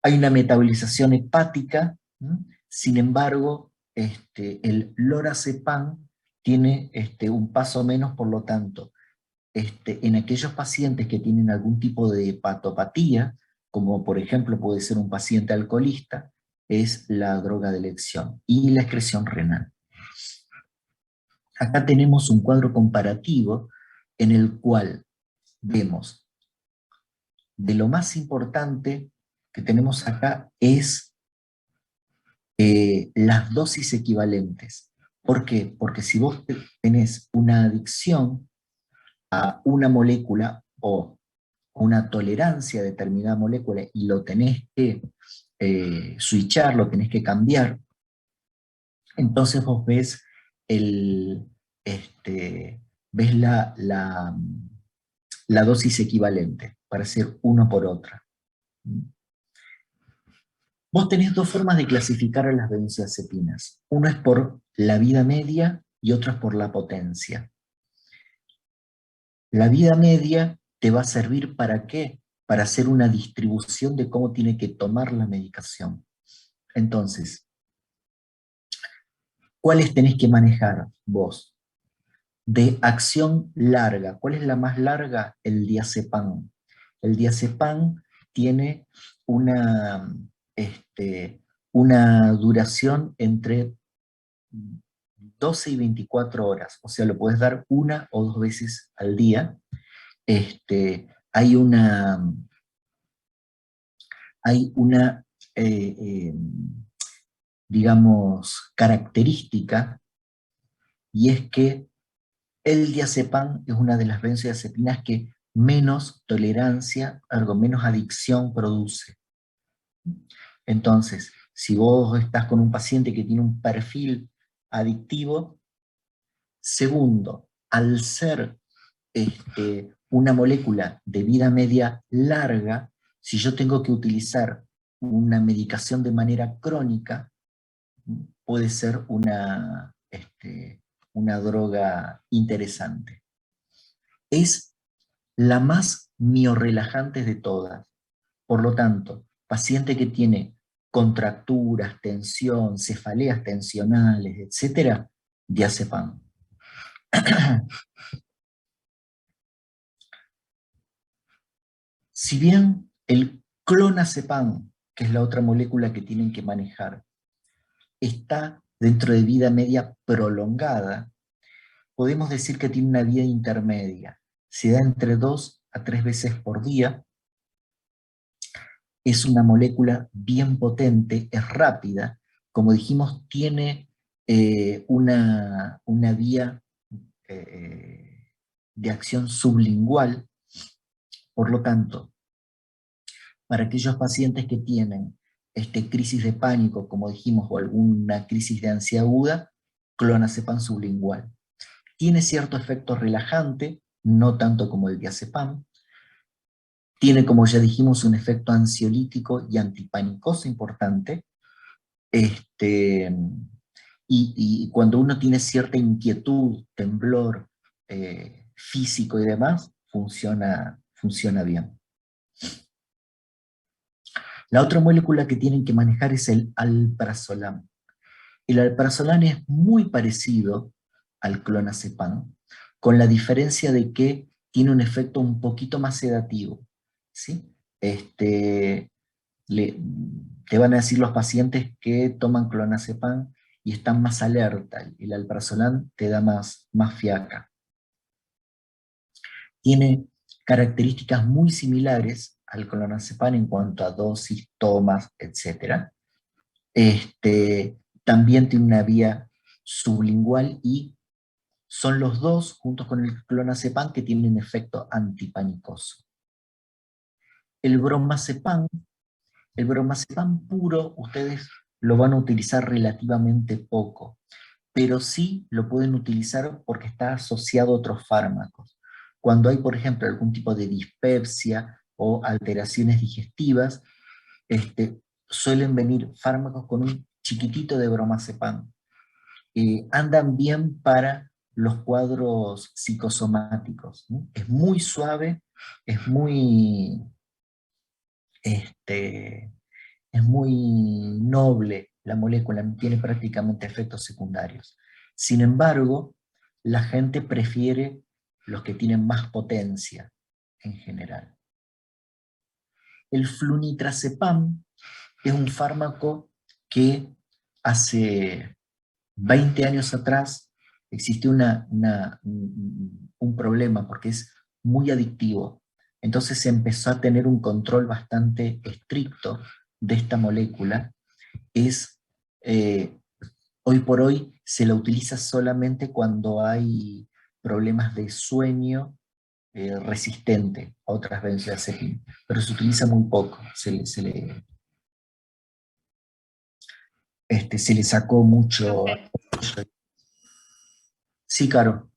Hay una metabolización hepática, sin embargo, el lorazepam tiene un paso menos, por lo tanto, en aquellos pacientes que tienen algún tipo de hepatopatía, como por ejemplo puede ser un paciente alcoholista, es la droga de elección, y la excreción renal. Acá tenemos un cuadro comparativo en el cual vemos de lo más importante que tenemos acá es las dosis equivalentes. ¿Por qué? Porque si vos tenés una adicción a una molécula o una tolerancia a determinada molécula y lo tenés que switchar, lo tenés que cambiar, entonces vos ves, el, ves la dosis equivalente para hacer uno por otra. Vos tenés dos formas de clasificar a las benzodiazepinas. Uno es por la vida media y otro es por la potencia. La vida media te va a servir ¿para qué? Para hacer una distribución de cómo tiene que tomar la medicación. Entonces, ¿cuáles tenés que manejar vos? De acción larga. ¿Cuál es la más larga? El diazepam. El diazepam tiene una, una duración entre 12 y 24 horas, o sea, lo puedes dar una o dos veces al día. Hay una eh, eh, digamos, característica, y es que el diazepam es una de las benzodiazepinas que menos tolerancia, algo menos adicción produce. Entonces, si vos estás con un paciente que tiene un perfil adictivo, segundo, al ser una molécula de vida media larga, si yo tengo que utilizar una medicación de manera crónica, puede ser una droga interesante. Es la más miorrelajante de todas. Por lo tanto, paciente que tiene contracturas, tensión, cefaleas tensionales, etc., diazepam. Si bien el clonazepam, que es la otra molécula que tienen que manejar, está dentro de vida media prolongada, podemos decir que tiene una vida intermedia. Se da entre 2 a 3 veces por día. Es una molécula bien potente, es rápida. Como dijimos, tiene una vía de acción sublingual. Por lo tanto, para aquellos pacientes que tienen crisis de pánico, como dijimos, o alguna crisis de ansiedad aguda, clonazepam sublingual. Tiene cierto efecto relajante, no tanto como el diazepam. Tiene, como ya dijimos, un efecto ansiolítico y antipanicoso importante. Este, y cuando uno tiene cierta inquietud, temblor físico y demás, funciona bien. La otra molécula que tienen que manejar es el alprazolam. El alprazolam es muy parecido al clonazepam, con la diferencia de que tiene un efecto un poquito más sedativo, ¿sí? Te van a decir los pacientes que toman clonazepam y están más alerta. El alprazolam te da más fiaca. Tiene características muy similares al clonazepam en cuanto a dosis, tomas, etc. También tiene una vía sublingual y son los dos, juntos con el clonazepam, que tienen efecto antipanicoso. El bromazepam, el bromazepam puro, ustedes lo van a utilizar relativamente poco, pero sí lo pueden utilizar porque está asociado a otros fármacos. Cuando hay, por ejemplo, algún tipo de dispepsia o alteraciones digestivas, suelen venir fármacos con un chiquitito de bromazepam. Andan bien para los cuadros psicosomáticos, ¿no? Es muy suave, es muy, este, es muy noble la molécula, no tiene prácticamente efectos secundarios. Sin embargo, la gente prefiere los que tienen más potencia en general. El flunitrazepam es un fármaco que hace 20 años atrás existió un problema porque es muy adictivo. Entonces se empezó a tener un control bastante estricto de esta molécula. Eh, Hoy por hoy se la utiliza solamente cuando hay problemas de sueño resistente a otras benzodiazepinas, pero se utiliza muy poco, se le sacó mucho. Profe, Sí, Caro.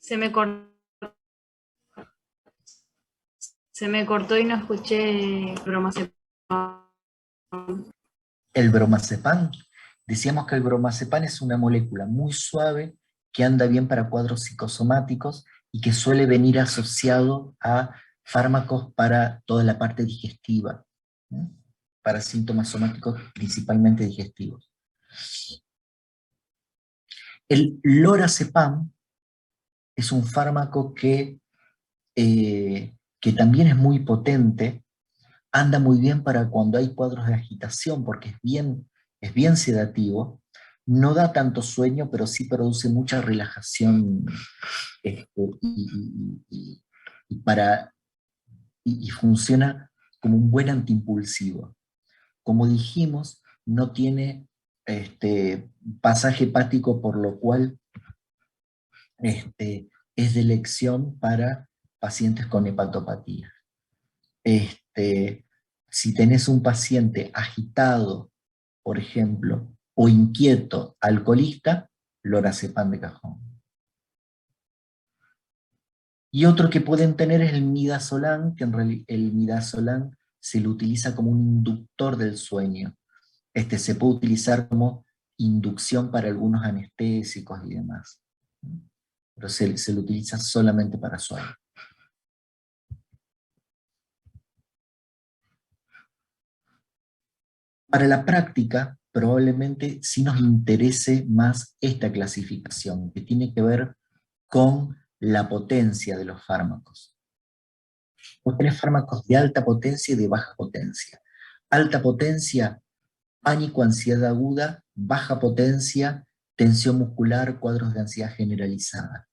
se me cortó, se me cortó y no escuché bromoazepam. El bromazepam. Decíamos que el bromazepam es una molécula muy suave que anda bien para cuadros psicosomáticos y que suele venir asociado a fármacos para toda la parte digestiva, ¿no? Para síntomas somáticos principalmente digestivos. El lorazepam es un fármaco que también es muy potente, anda muy bien para cuando hay cuadros de agitación, porque es bien sedativo, no da tanto sueño, pero sí produce mucha relajación este, y para, y funciona como un buen antiimpulsivo. Como dijimos, no tiene pasaje hepático, por lo cual es de elección para pacientes con hepatopatía. Este, si tenés un paciente agitado, por ejemplo, o inquieto, alcoholista, lorazepam de cajón. Y otro que pueden tener es el midazolam, que en realidad el midazolam se lo utiliza como un inductor del sueño. Se puede utilizar como inducción para algunos anestésicos y demás. Pero se lo utiliza solamente para sueño. Para la práctica, probablemente sí nos interese más esta clasificación, que tiene que ver con la potencia de los fármacos. Vos tenés fármacos de alta potencia y de baja potencia. Alta potencia, pánico, ansiedad aguda; baja potencia, tensión muscular, cuadros de ansiedad generalizada.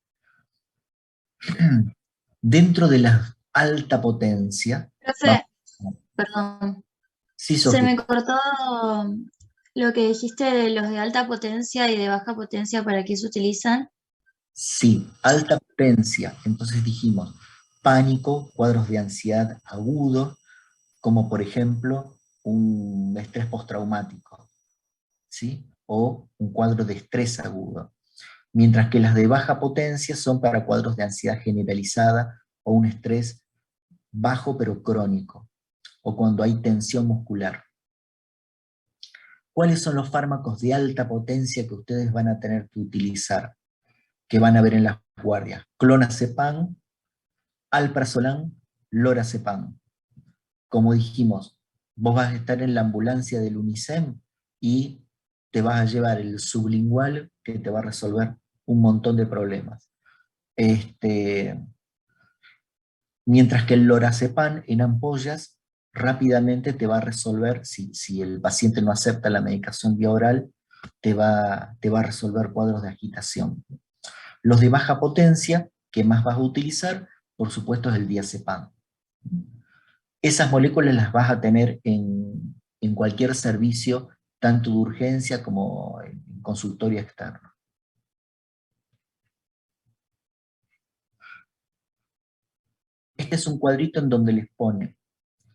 Dentro de la alta potencia, vamos, Profe, perdón, sí, se Sofía. me cortó lo que dijiste de los de alta potencia y de baja potencia, ¿para qué se utilizan? Sí, alta potencia. Entonces dijimos pánico, cuadros de ansiedad agudos, como por ejemplo un estrés postraumático, ¿sí? O un cuadro de estrés agudo. Mientras que las de baja potencia son para cuadros de ansiedad generalizada o un estrés bajo pero crónico, o cuando hay tensión muscular. ¿Cuáles son los fármacos de alta potencia que ustedes van a tener que utilizar, que van a ver en las guardias? Clonazepam, alprazolam, lorazepam. Como dijimos, vos vas a estar en la ambulancia del UNICEM y te vas a llevar el sublingual que te va a resolver un montón de problemas. Mientras que el lorazepam en ampollas rápidamente te va a resolver, si el paciente no acepta la medicación vía oral, te va a resolver cuadros de agitación. Los de baja potencia, que más vas a utilizar, por supuesto, es el diazepam. Esas moléculas las vas a tener en cualquier servicio, tanto de urgencia como en consultorio externo. Este es un cuadrito en donde les pone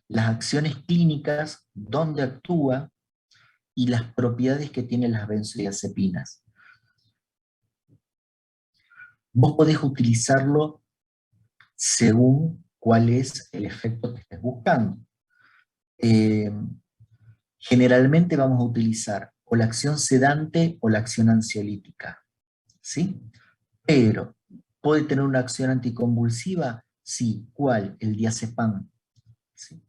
las acciones clínicas, dónde actúa y las propiedades que tienen las benzodiazepinas. Vos podés utilizarlo según cuál es el efecto que estés buscando. Eh, Generalmente vamos a utilizar o la acción sedante o la acción ansiolítica, ¿sí? Pero, ¿puede tener una acción anticonvulsiva? Sí. ¿Cuál? El diazepam. ¿Sí?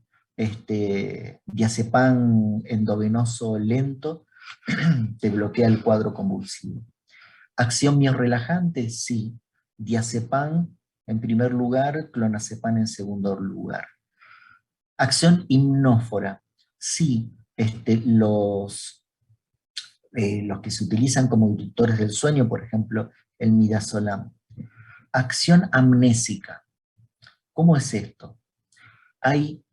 diazepam endovenoso lento te bloquea el cuadro convulsivo. Acción miorrelajante, sí. Diazepam en primer lugar, clonazepam en segundo lugar. Acción hipnófora, sí. Los que se utilizan como inductores del sueño, por ejemplo, el midazolam. Acción amnésica. ¿Cómo es esto? Hay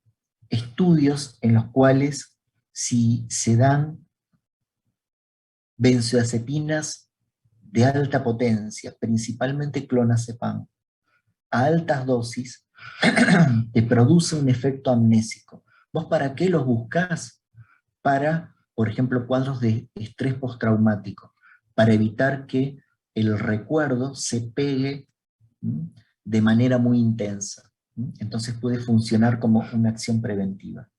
estudios en los cuales si se dan benzodiazepinas de alta potencia, principalmente clonazepam, a altas dosis, te produce un efecto amnésico. ¿Vos para qué los buscás? Para, por ejemplo, cuadros de estrés postraumático, para evitar que el recuerdo se pegue de manera muy intensa. Entonces puede funcionar como una acción preventiva.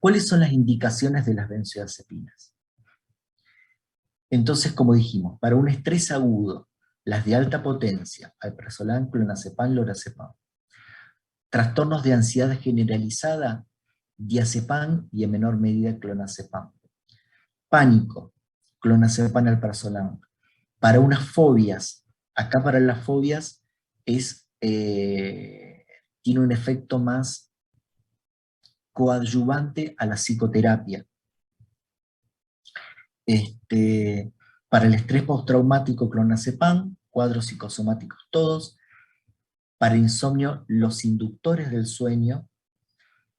¿Cuáles son las indicaciones de las benzodiazepinas? Entonces, como dijimos, para un estrés agudo, las de alta potencia, alprazolam, clonazepam, lorazepam. Trastornos de ansiedad generalizada, diazepam y en menor medida clonazepam. Pánico, clonazepam, alprazolam. Para unas fobias, acá para las fobias tiene un efecto más coadyuvante a la psicoterapia. Para el estrés postraumático, clonazepam, cuadros psicosomáticos todos. Para insomnio, los inductores del sueño.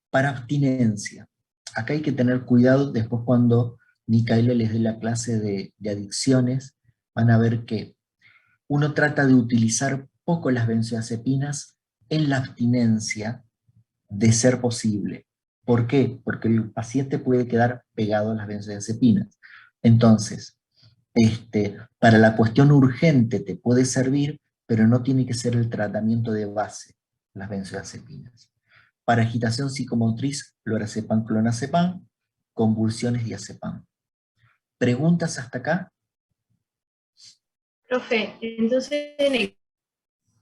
Para abstinencia, acá hay que tener cuidado, después cuando Micaela les dé la clase de adicciones, van a ver que uno trata de utilizar poco las benzodiazepinas en la abstinencia de ser posible. ¿Por qué? Porque el paciente puede quedar pegado a las benzodiazepinas. Entonces, para la cuestión urgente te puede servir, pero no tiene que ser el tratamiento de base, las benzodiazepinas. Para agitación psicomotriz, lorazepam, clonazepam, convulsiones, diazepam. ¿Preguntas hasta acá? Profe, entonces en el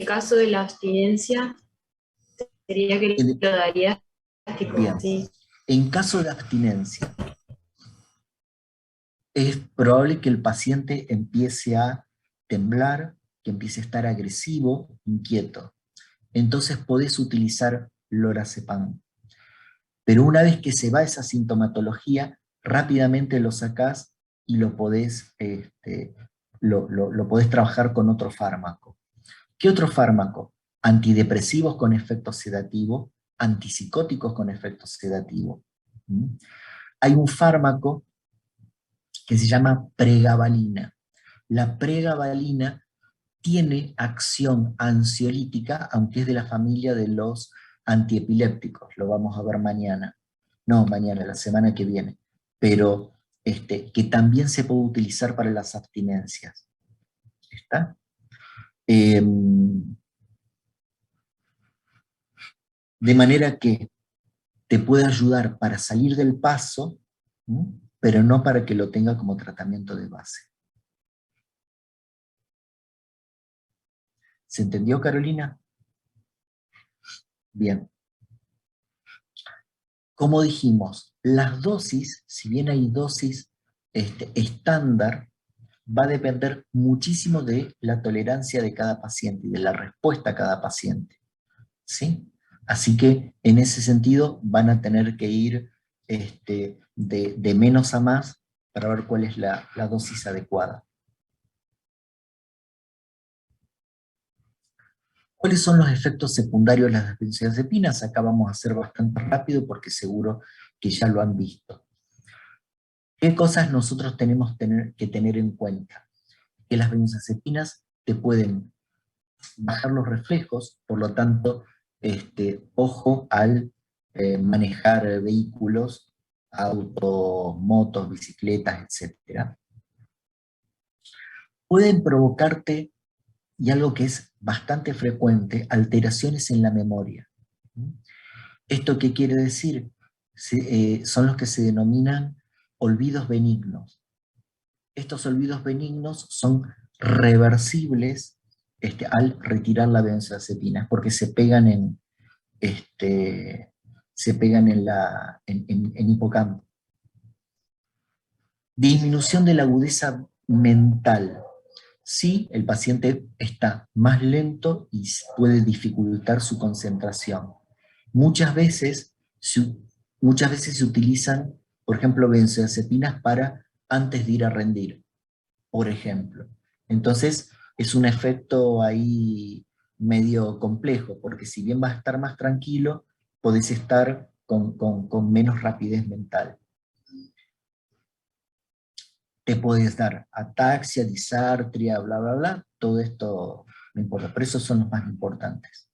caso de la abstinencia, sería que lo daría tipo Bien. así. En caso de abstinencia, es probable que el paciente empiece a temblar, que empiece a estar agresivo, inquieto. Entonces podés utilizar lorazepam. Pero una vez que se va esa sintomatología, rápidamente lo sacás y lo podés trabajar con otro fármaco. ¿Qué otro fármaco? Antidepresivos con efecto sedativo, antipsicóticos con efecto sedativo. Hay un fármaco que se llama pregabalina. La pregabalina tiene acción ansiolítica, aunque es de la familia de los antiepilépticos, lo vamos a ver mañana. No, mañana, la semana que viene. Pero que también se puede utilizar para las abstinencias. ¿Está? De manera que te puede ayudar para salir del paso, pero no para que lo tenga como tratamiento de base. ¿Se entendió, Carolina? Bien. Como dijimos, las dosis, si bien hay dosis estándar, va a depender muchísimo de la tolerancia de cada paciente y de la respuesta a cada paciente. ¿Sí? Así que en ese sentido van a tener que ir de menos a más para ver cuál es la dosis adecuada. ¿Cuáles son los efectos secundarios de las benzodiazepinas? Acá vamos a hacer bastante rápido porque seguro que ya lo han visto. ¿Qué cosas nosotros tenemos que tener en cuenta? Que las benzodiazepinas te pueden bajar los reflejos, por lo tanto, ojo al manejar vehículos, autos, motos, bicicletas, etc. Pueden provocarte, y algo que es bastante frecuente, alteraciones en la memoria. ¿Esto qué quiere decir? Son los que se denominan olvidos benignos. Estos olvidos benignos son reversibles al retirar la benzodiazepina, es porque se pegan en hipocampo. Disminución de la agudeza mental. Sí, el paciente está más lento y puede dificultar su concentración. Muchas veces se utilizan, por ejemplo, benzodiazepinas para antes de ir a rendir, por ejemplo. Entonces, es un efecto ahí medio complejo, porque si bien vas a estar más tranquilo, podés estar con menos rapidez mental. Te puedes dar ataxia, disartria, bla, bla, bla, todo esto no importa, pero esos son los más importantes.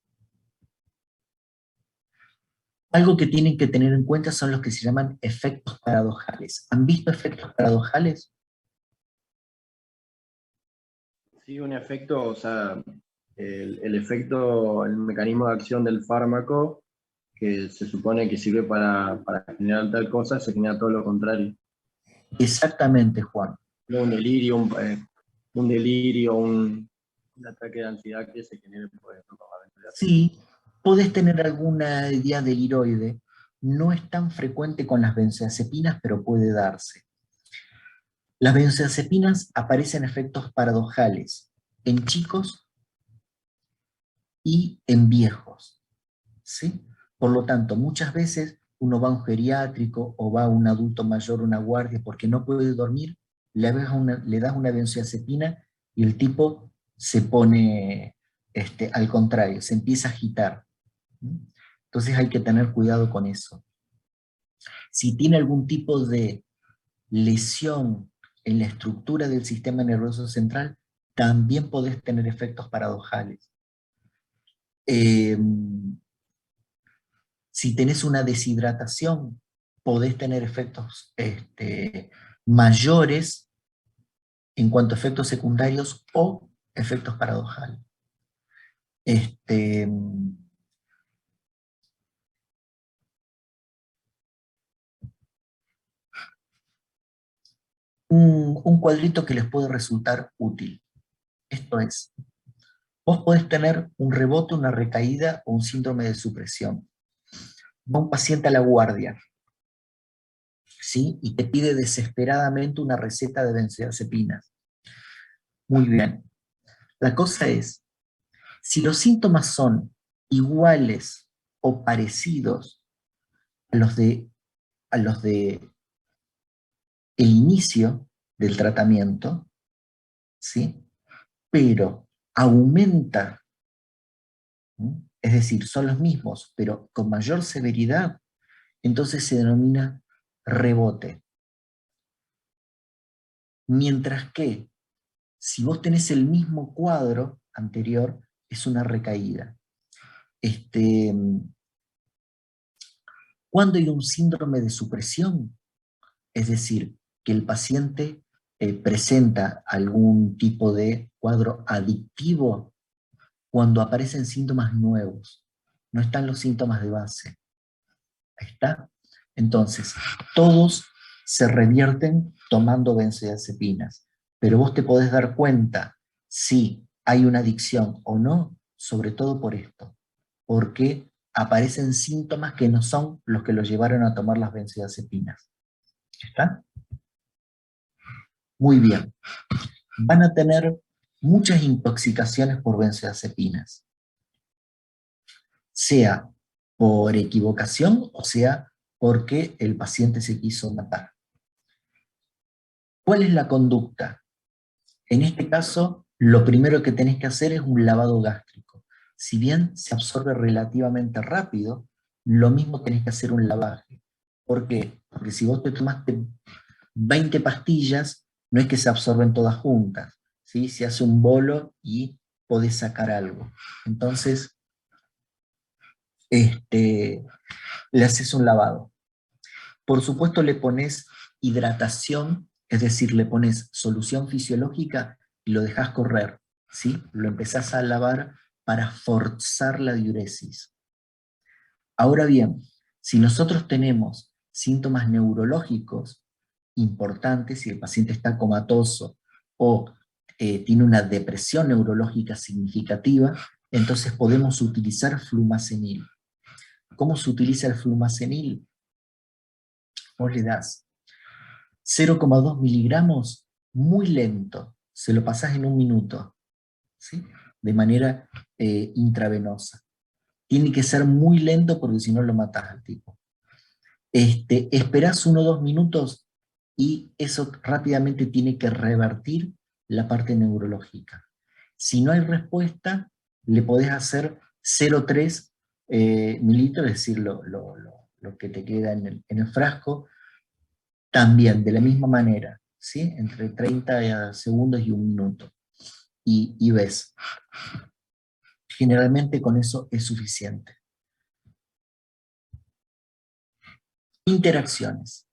Algo que tienen que tener en cuenta son los que se llaman efectos paradojales. ¿Han visto efectos paradojales? Sí, un efecto, o sea, el efecto, el mecanismo de acción del fármaco, que se supone que sirve para generar tal cosa, se genera todo lo contrario. Exactamente, Juan. Un delirio, un ataque de ansiedad que se genere por ejemplo, con la ventilación. Sí, podés tener alguna idea deliroide. No es tan frecuente con las benzodiazepinas, pero puede darse. Las benzodiazepinas aparecen efectos paradojales en chicos y en viejos, ¿sí? Por lo tanto, muchas veces uno va a un geriátrico o va a un adulto mayor, una guardia, porque no puede dormir, le das una benzodiazepina y el tipo se pone, al contrario, se empieza a agitar. Entonces hay que tener cuidado con eso. Si tiene algún tipo de lesión en la estructura del sistema nervioso central, también podés tener efectos paradojales. Si tenés una deshidratación, podés tener efectos mayores en cuanto a efectos secundarios o efectos paradojales. Un cuadrito que les puede resultar útil. Esto es, vos podés tener un rebote, una recaída o un síndrome de supresión. Va un paciente a la guardia, ¿sí? Y te pide desesperadamente una receta de benzodiazepinas. Muy bien. La cosa es, si los síntomas son iguales o parecidos a los de el inicio del tratamiento, ¿sí? Pero aumenta, ¿sí? Es decir, son los mismos, pero con mayor severidad, entonces se denomina rebote. Mientras que, si vos tenés el mismo cuadro anterior, es una recaída. Cuando hay un síndrome de supresión, es decir, que el paciente presenta algún tipo de cuadro adictivo, cuando aparecen síntomas nuevos, no están los síntomas de base. Ahí está. Entonces, todos se revierten tomando benzodiazepinas, pero vos te podés dar cuenta si hay una adicción o no, sobre todo por esto, porque aparecen síntomas que no son los que los llevaron a tomar las benzodiazepinas. ¿Está? Muy bien. Van a tener muchas intoxicaciones por benzodiazepinas, sea por equivocación o sea porque el paciente se quiso matar. ¿Cuál es la conducta? En este caso, lo primero que tenés que hacer es un lavado gástrico. Si bien se absorbe relativamente rápido, lo mismo tenés que hacer un lavaje. ¿Por qué? Porque si vos te tomaste 20 pastillas, no es que se absorben todas juntas, ¿sí? Se hace un bolo y podés sacar algo. Entonces, le haces un lavado. Por supuesto le pones hidratación, es decir, le pones solución fisiológica y lo dejas correr, ¿sí? Lo empezás a lavar para forzar la diuresis. Ahora bien, si nosotros tenemos síntomas neurológicos importantes, si el paciente está comatoso o tiene una depresión neurológica significativa, entonces podemos utilizar flumazenil. ¿Cómo se utiliza el flumazenil? Vos le das 0,2 miligramos muy lento, se lo pasás en 1 minuto, ¿sí? De manera intravenosa. Tiene que ser muy lento porque si no lo matás al tipo. Esperás 1 o 2 minutos y eso rápidamente tiene que revertir la parte neurológica. Si no hay respuesta, le podés hacer 0,3 mililitros, es decir, lo que te queda en el frasco, también de la misma manera, ¿sí? Entre 30 segundos y 1 minuto. Y ves. Generalmente con eso es suficiente. Interacciones.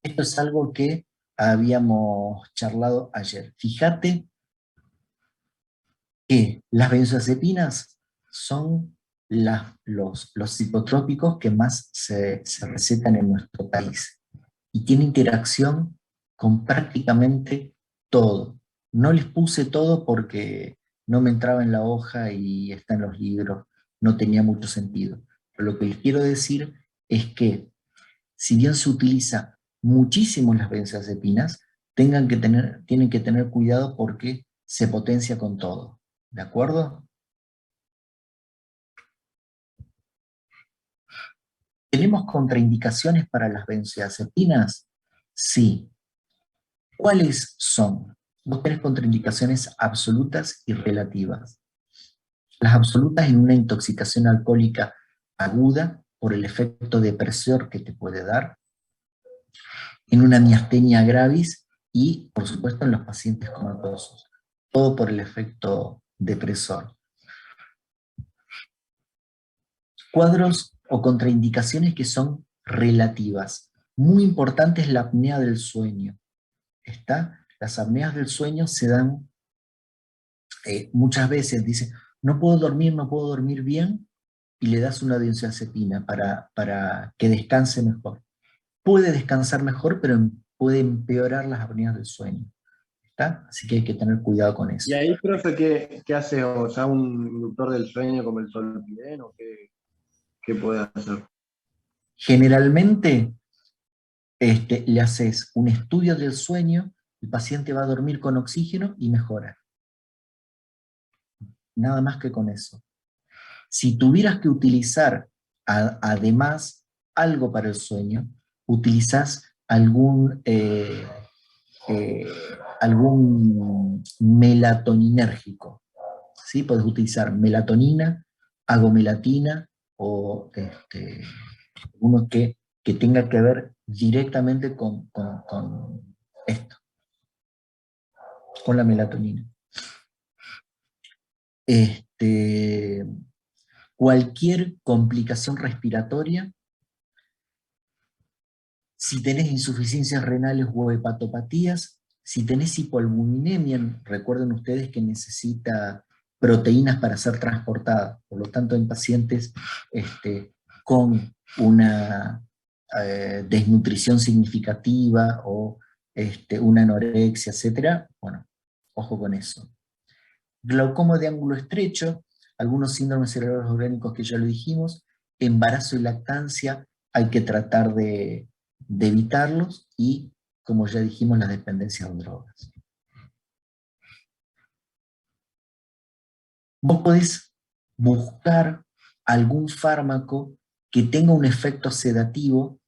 Esto es algo que habíamos charlado ayer. Fíjate que las benzodiazepinas son los psicotrópicos que más se recetan en nuestro país. Y tiene interacción con prácticamente todo. No les puse todo porque no me entraba en la hoja y está en los libros, no tenía mucho sentido. Pero lo que les quiero decir es que, si bien se utiliza muchísimo las benzodiazepinas, tienen que tener cuidado porque se potencia con todo. ¿De acuerdo? ¿Tenemos contraindicaciones para las benzodiazepinas? Sí. ¿Cuáles son? Vos tenés contraindicaciones absolutas y relativas. Las absolutas en una intoxicación alcohólica aguda por el efecto depresor que te puede dar, en una miastenia gravis y, por supuesto, en los pacientes comatosos. Todo por el efecto depresor. Cuadros o contraindicaciones que son relativas. Muy importante es la apnea del sueño. Las apneas del sueño se dan muchas veces, dice, no puedo dormir bien, y le das una benzodiazepina para que descanse mejor. Puede descansar mejor, pero puede empeorar las apneas del sueño. ¿Está? Así que hay que tener cuidado con eso. Y ahí, profe, ¿qué hace? O sea, un inductor del sueño como el solpidem, ¿o qué puede hacer? Generalmente le haces un estudio del sueño, el paciente va a dormir con oxígeno y mejora. Nada más que con eso. Si tuvieras que utilizar además algo para el sueño, utilizás algún melatoninérgico. ¿Sí? Podés utilizar melatonina, agomelatina o uno que tenga que ver directamente con esto, con la melatonina. Cualquier complicación respiratoria, si tenés insuficiencias renales o hepatopatías, si tenés hipoalbuminemia, recuerden ustedes que necesita proteínas para ser transportada, por lo tanto en pacientes con una desnutrición significativa o una anorexia, etc., bueno, ojo con eso. Glaucoma de ángulo estrecho, algunos síndromes cerebrales orgánicos que ya lo dijimos, embarazo y lactancia, hay que tratar de evitarlos, y, como ya dijimos, las dependencias de drogas. Vos podés buscar algún fármaco que tenga un efecto sedativo,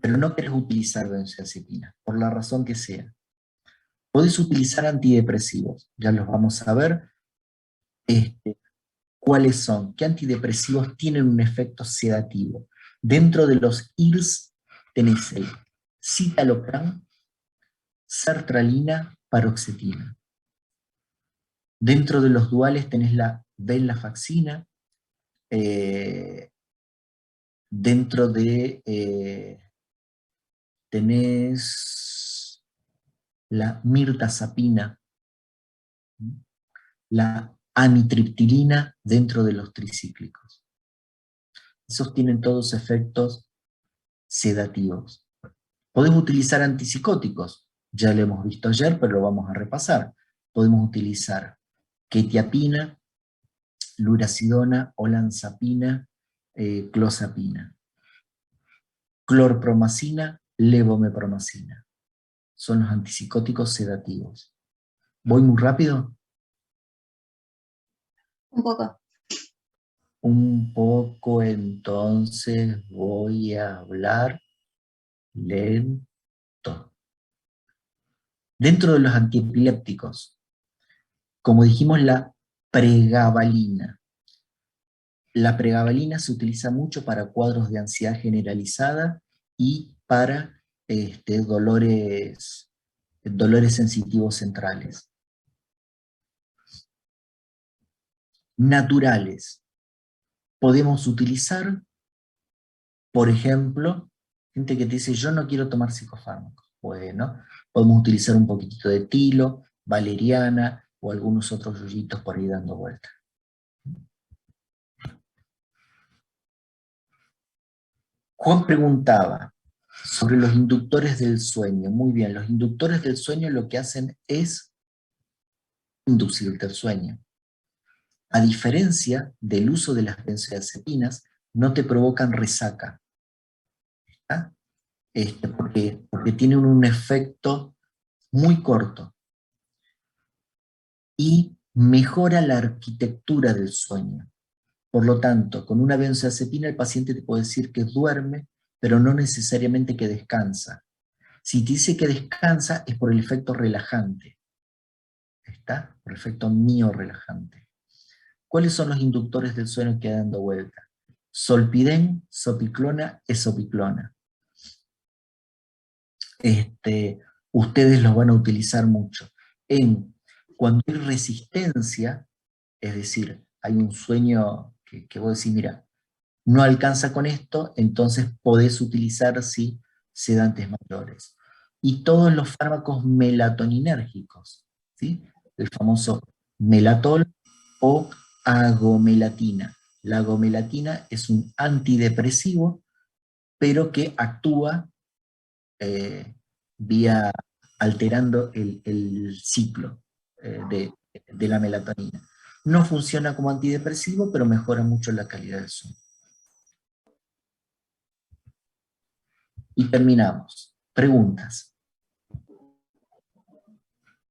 pero no querés utilizar benzodiazepina, por la razón que sea. Podés utilizar antidepresivos, ya los vamos a ver. ¿Cuáles son? ¿Qué antidepresivos tienen un efecto sedativo? Dentro de los IRS tenés el citalopram, sertralina, paroxetina. Dentro de los duales tenés la venlafaxina. Dentro de tenés la mirtazapina, la amitriptilina dentro de los tricíclicos. Esos tienen todos efectos sedativos. Podés utilizar antipsicóticos, ya lo hemos visto ayer, pero lo vamos a repasar. Podemos utilizar quetiapina, luracidona, olanzapina, clozapina. Clorpromacina, levomepromacina. Son los antipsicóticos sedativos. ¿Voy muy rápido? Un poco. Un poco, entonces voy a hablar lento. Dentro de los antiepilépticos, como dijimos, la pregabalina. La pregabalina se utiliza mucho para cuadros de ansiedad generalizada y para dolores sensitivos centrales. Naturales. Podemos utilizar, por ejemplo, gente que te dice, yo no quiero tomar psicofármacos. Bueno, podemos utilizar un poquitito de tilo, valeriana o algunos otros yuyitos por ahí dando vuelta. Juan preguntaba sobre los inductores del sueño. Muy bien, los inductores del sueño lo que hacen es inducirte al sueño. A diferencia del uso de las benzodiazepinas, no te provocan resaca. ¿Está? Porque tienen un efecto muy corto y mejora la arquitectura del sueño. Por lo tanto, con una benzodiazepina el paciente te puede decir que duerme, pero no necesariamente que descansa. Si te dice que descansa es por el efecto relajante. ¿Está? Por el efecto miorelajante. ¿Cuáles son los inductores del sueño que dan dando vuelta? Solpidem, sopiclona, esopiclona. Ustedes los van a utilizar mucho. Cuando hay resistencia, es decir, hay un sueño que vos decís, mira, no alcanza con esto, entonces podés utilizar sí, sedantes mayores. Y todos los fármacos melatoninérgicos, ¿sí? El famoso melatol o agomelatina. La agomelatina es un antidepresivo, pero que actúa vía alterando el ciclo de la melatonina. No funciona como antidepresivo, pero mejora mucho la calidad del sueño. Y terminamos. Preguntas.